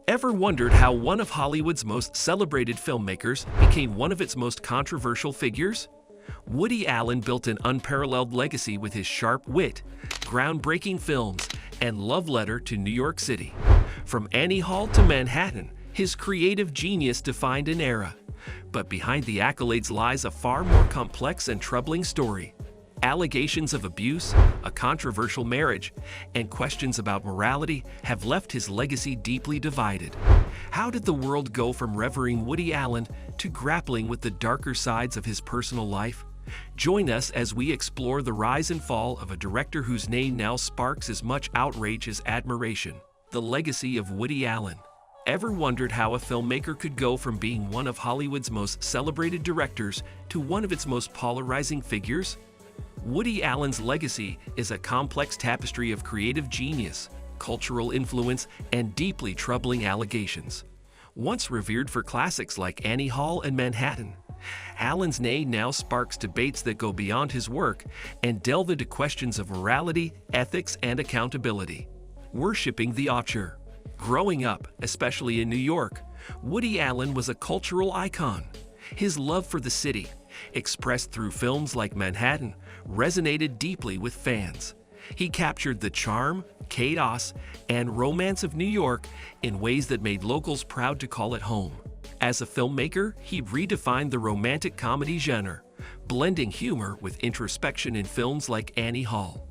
Ever wondered how one of Hollywood's most celebrated filmmakers became one of its most controversial figures? Woody Allen built an unparalleled legacy with his sharp wit, groundbreaking films, and love letter to New York City. From Annie Hall to Manhattan, his creative genius defined an era. But behind the accolades lies a far more complex and troubling story. Allegations of abuse, a controversial marriage, and questions about morality have left his legacy deeply divided. How did the world go from revering Woody Allen to grappling with the darker sides of his personal life? Join us as we explore the rise and fall of a director whose name now sparks as much outrage as admiration. The legacy of Woody Allen. Ever wondered how a filmmaker could go from being one of Hollywood's most celebrated directors to one of its most polarizing figures? Woody Allen's legacy is a complex tapestry of creative genius, cultural influence, and deeply troubling allegations. Once revered for classics like Annie Hall and Manhattan, Allen's name now sparks debates that go beyond his work and delve into questions of morality, ethics, and accountability. Worshipping the auteur. Growing up, especially in New York, Woody Allen was a cultural icon. His love for the city, expressed through films like Manhattan, resonated deeply with fans. He captured the charm, chaos, and romance of New York in ways that made locals proud to call it home. As a filmmaker, he redefined the romantic comedy genre, blending humor with introspection in films like Annie Hall.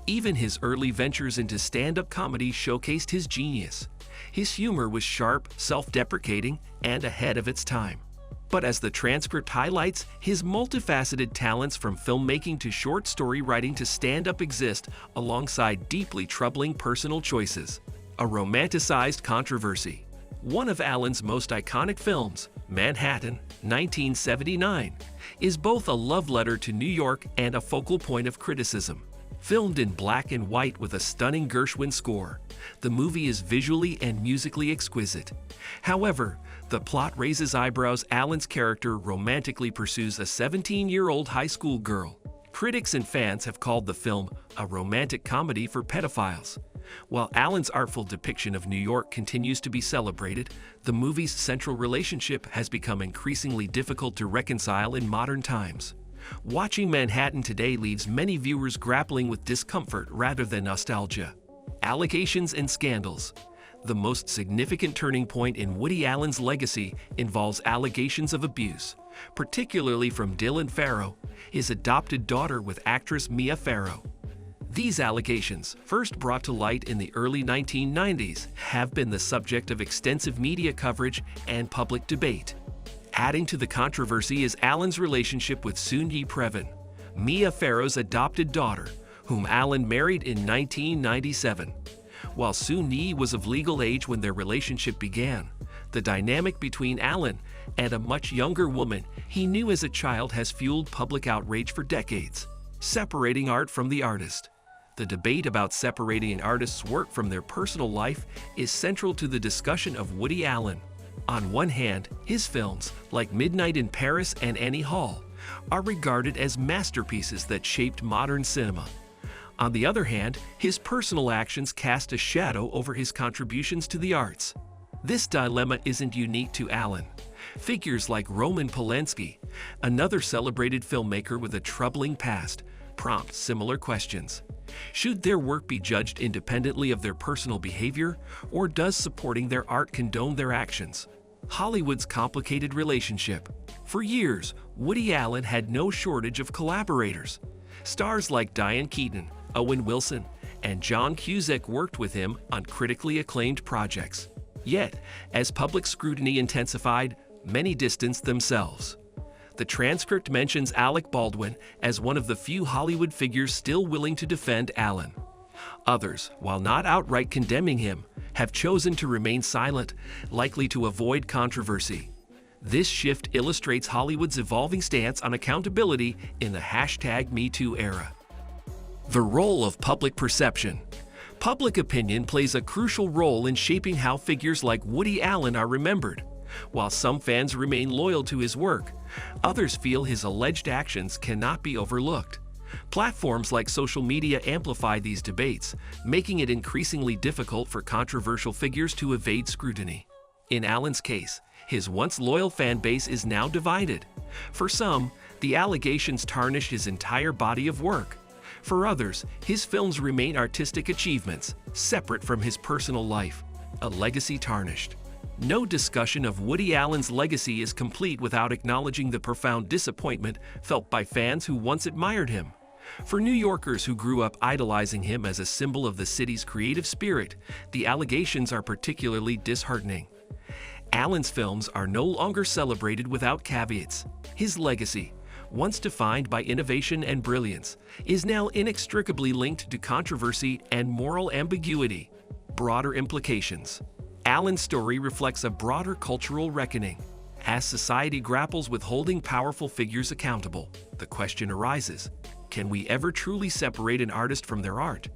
Even his early ventures into stand-up comedy showcased his genius. His humor was sharp, self-deprecating, and ahead of its time. But as the transcript highlights, his multifaceted talents from filmmaking to short story writing to stand-up exist alongside deeply troubling personal choices. A romanticized controversy. One of Allen's most iconic films, Manhattan, 1979, is both a love letter to New York and a focal point of criticism. Filmed in black and white with a stunning Gershwin score, the movie is visually and musically exquisite. However, the plot raises eyebrows. Allen's character romantically pursues a 17-year-old high school girl. Critics and fans have called the film a romantic comedy for pedophiles. While Allen's artful depiction of New York continues to be celebrated, the movie's central relationship has become increasingly difficult to reconcile in modern times. Watching Manhattan today leaves many viewers grappling with discomfort rather than nostalgia. Allegations and scandals. The most significant turning point in Woody Allen's legacy involves allegations of abuse, particularly from Dylan Farrow, his adopted daughter with actress Mia Farrow. These allegations, first brought to light in the early 1990s, have been the subject of extensive media coverage and public debate. Adding to the controversy is Allen's relationship with Soon-Yi Previn, Mia Farrow's adopted daughter, whom Allen married in 1997. While Soon-Yi was of legal age when their relationship began, the dynamic between Allen and a much younger woman he knew as a child has fueled public outrage for decades. Separating art from the artist. The debate about separating an artist's work from their personal life is central to the discussion of Woody Allen. On one hand, his films, like Midnight in Paris and Annie Hall, are regarded as masterpieces that shaped modern cinema. On the other hand, his personal actions cast a shadow over his contributions to the arts. This dilemma isn't unique to Allen. Figures like Roman Polanski, another celebrated filmmaker with a troubling past, prompt similar questions. Should their work be judged independently of their personal behavior, or does supporting their art condone their actions? Hollywood's complicated relationship. For years, Woody Allen had no shortage of collaborators. Stars like Diane Keaton, Owen Wilson, and John Cusack worked with him on critically acclaimed projects. Yet, as public scrutiny intensified, many distanced themselves. The transcript mentions Alec Baldwin as one of the few Hollywood figures still willing to defend Allen. Others, while not outright condemning him, have chosen to remain silent, likely to avoid controversy. This shift illustrates Hollywood's evolving stance on accountability in the #MeToo era. The role of public perception. Public opinion plays a crucial role in shaping how figures like Woody Allen are remembered. While some fans remain loyal to his work, others feel his alleged actions cannot be overlooked. Platforms like social media amplify these debates, making it increasingly difficult for controversial figures to evade scrutiny. In Allen's case, his once loyal fan base is now divided. For some, the allegations tarnish his entire body of work. For others, his films remain artistic achievements, separate from his personal life, a legacy tarnished. No discussion of Woody Allen's legacy is complete without acknowledging the profound disappointment felt by fans who once admired him. For New Yorkers who grew up idolizing him as a symbol of the city's creative spirit, the allegations are particularly disheartening. Allen's films are no longer celebrated without caveats. His legacy, once defined by innovation and brilliance, is now inextricably linked to controversy and moral ambiguity. Broader implications. Allen's story reflects a broader cultural reckoning. As society grapples with holding powerful figures accountable, the question arises, can we ever truly separate an artist from their art?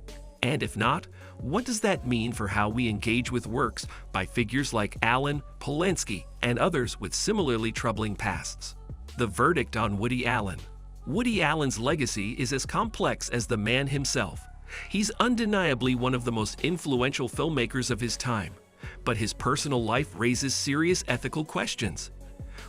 And if not, what does that mean for how we engage with works by figures like Allen, Polanski, and others with similarly troubling pasts? The verdict on Woody Allen. Woody Allen's legacy is as complex as the man himself. He's undeniably one of the most influential filmmakers of his time, but his personal life raises serious ethical questions.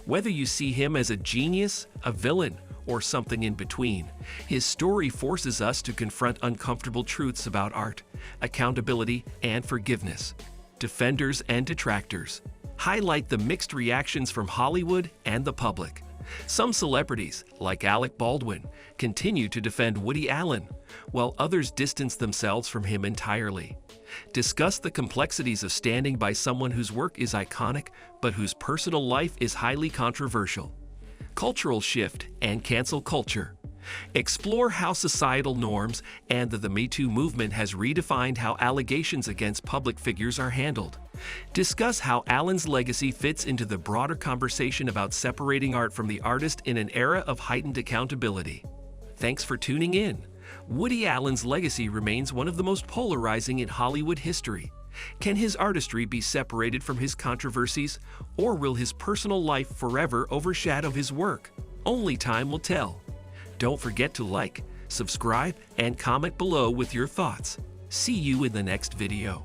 Whether you see him as a genius, a villain, or something in between, his story forces us to confront uncomfortable truths about art, accountability, and forgiveness. Defenders and detractors highlight the mixed reactions from Hollywood and the public. Some celebrities, like Alec Baldwin, continue to defend Woody Allen, while others distance themselves from him entirely. Discuss the complexities of standing by someone whose work is iconic but whose personal life is highly controversial. Cultural shift and cancel culture. Explore how societal norms and the Me Too movement has redefined how allegations against public figures are handled. Discuss how Allen's legacy fits into the broader conversation about separating art from the artist in an era of heightened accountability. Thanks for tuning in. Woody Allen's legacy remains one of the most polarizing in Hollywood history. Can his artistry be separated from his controversies, or will his personal life forever overshadow his work? Only time will tell. Don't forget to like, subscribe, and comment below with your thoughts. See you in the next video.